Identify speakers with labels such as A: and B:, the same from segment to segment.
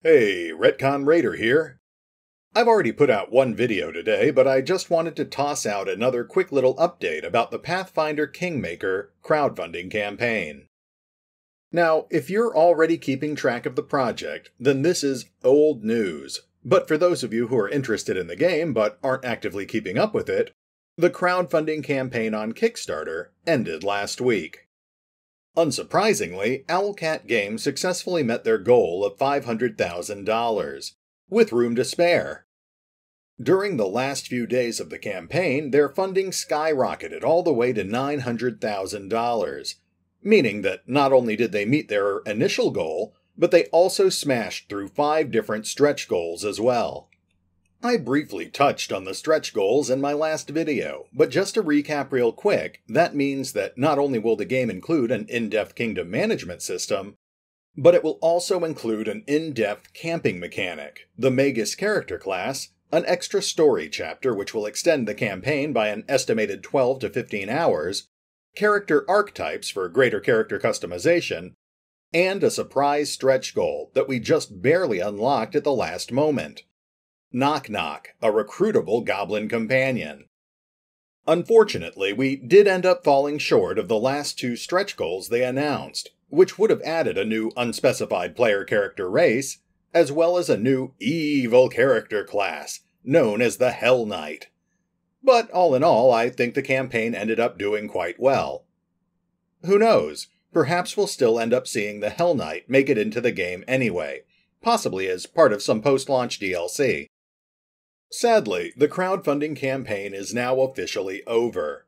A: Hey, RetconRaider here. I've already put out one video today, but I just wanted to toss out another quick little update about the Pathfinder Kingmaker crowdfunding campaign. Now, if you're already keeping track of the project, then this is old news. But for those of you who are interested in the game but aren't actively keeping up with it, the crowdfunding campaign on Kickstarter ended last week. Unsurprisingly, Owlcat Games successfully met their goal of $500,000, with room to spare. During the last few days of the campaign, their funding skyrocketed all the way to $900,000, meaning that not only did they meet their initial goal, but they also smashed through 5 different stretch goals as well. I briefly touched on the stretch goals in my last video, but just to recap real quick, that means that not only will the game include an in-depth kingdom management system, but it will also include an in-depth camping mechanic, the Magus character class, an extra story chapter which will extend the campaign by an estimated 12 to 15 hours, character archetypes for greater character customization, and a surprise stretch goal that we just barely unlocked at the last moment. Knock Knock, a recruitable goblin companion. Unfortunately, we did end up falling short of the last 2 stretch goals they announced, which would have added a new unspecified player character race, as well as a new evil character class, known as the Hell Knight. But all in all, I think the campaign ended up doing quite well. Who knows, perhaps we'll still end up seeing the Hell Knight make it into the game anyway, possibly as part of some post-launch DLC. Sadly, the crowdfunding campaign is now officially over.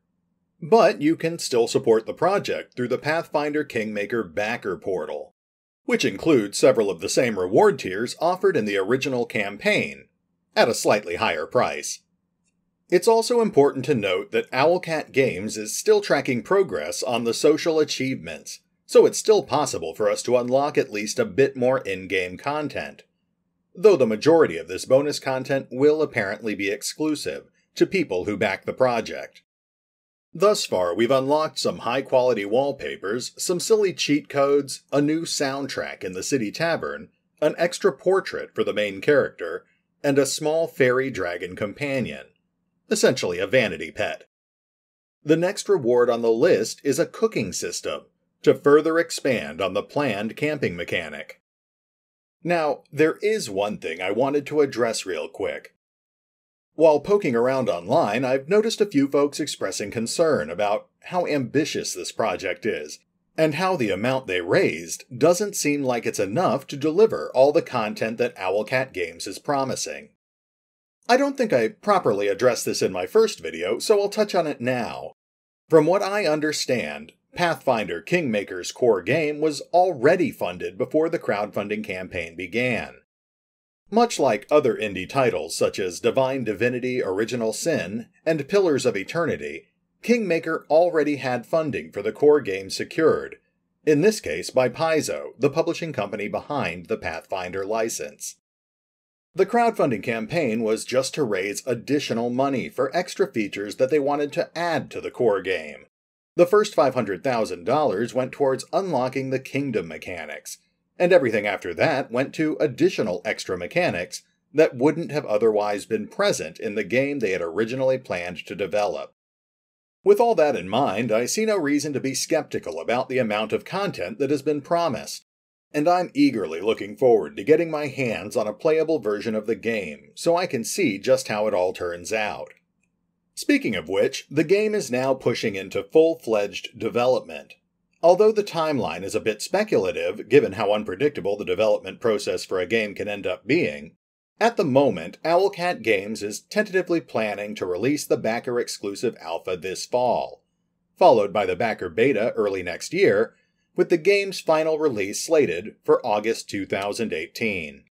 A: But you can still support the project through the Pathfinder Kingmaker backer portal, which includes several of the same reward tiers offered in the original campaign, at a slightly higher price. It's also important to note that Owlcat Games is still tracking progress on the social achievements, so it's still possible for us to unlock at least a bit more in-game content. Though the majority of this bonus content will apparently be exclusive to people who back the project. Thus far, we've unlocked some high-quality wallpapers, some silly cheat codes, a new soundtrack in the city tavern, an extra portrait for the main character, and a small fairy dragon companion, essentially a vanity pet. The next reward on the list is a cooking system, to further expand on the planned camping mechanic. Now, there is one thing I wanted to address real quick. While poking around online, I've noticed a few folks expressing concern about how ambitious this project is, and how the amount they raised doesn't seem like it's enough to deliver all the content that Owlcat Games is promising. I don't think I properly addressed this in my first video, so I'll touch on it now. From what I understand, Pathfinder Kingmaker's core game was already funded before the crowdfunding campaign began. Much like other indie titles such as Divine Divinity Original Sin and Pillars of Eternity, Kingmaker already had funding for the core game secured, in this case by Paizo, the publishing company behind the Pathfinder license. The crowdfunding campaign was just to raise additional money for extra features that they wanted to add to the core game. The first $500,000 went towards unlocking the kingdom mechanics, and everything after that went to additional extra mechanics that wouldn't have otherwise been present in the game they had originally planned to develop. With all that in mind, I see no reason to be skeptical about the amount of content that has been promised, and I'm eagerly looking forward to getting my hands on a playable version of the game so I can see just how it all turns out. Speaking of which, the game is now pushing into full-fledged development. Although the timeline is a bit speculative, given how unpredictable the development process for a game can end up being, at the moment, Owlcat Games is tentatively planning to release the backer-exclusive alpha this fall, followed by the backer beta early next year, with the game's final release slated for August 2018.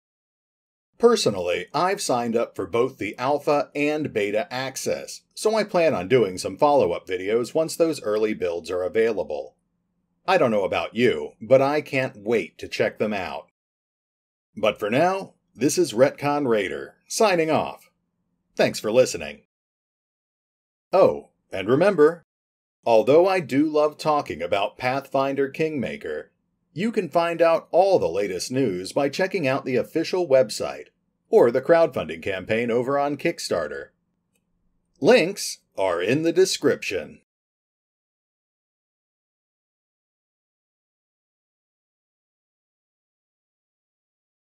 A: Personally, I've signed up for both the alpha and beta access, so I plan on doing some follow-up videos once those early builds are available. I don't know about you, but I can't wait to check them out. But for now, this is RetconRaider, signing off. Thanks for listening. Oh, and remember, although I do love talking about Pathfinder Kingmaker, You can find out all the latest news by checking out the official website or the crowdfunding campaign over on Kickstarter. Links are in the description.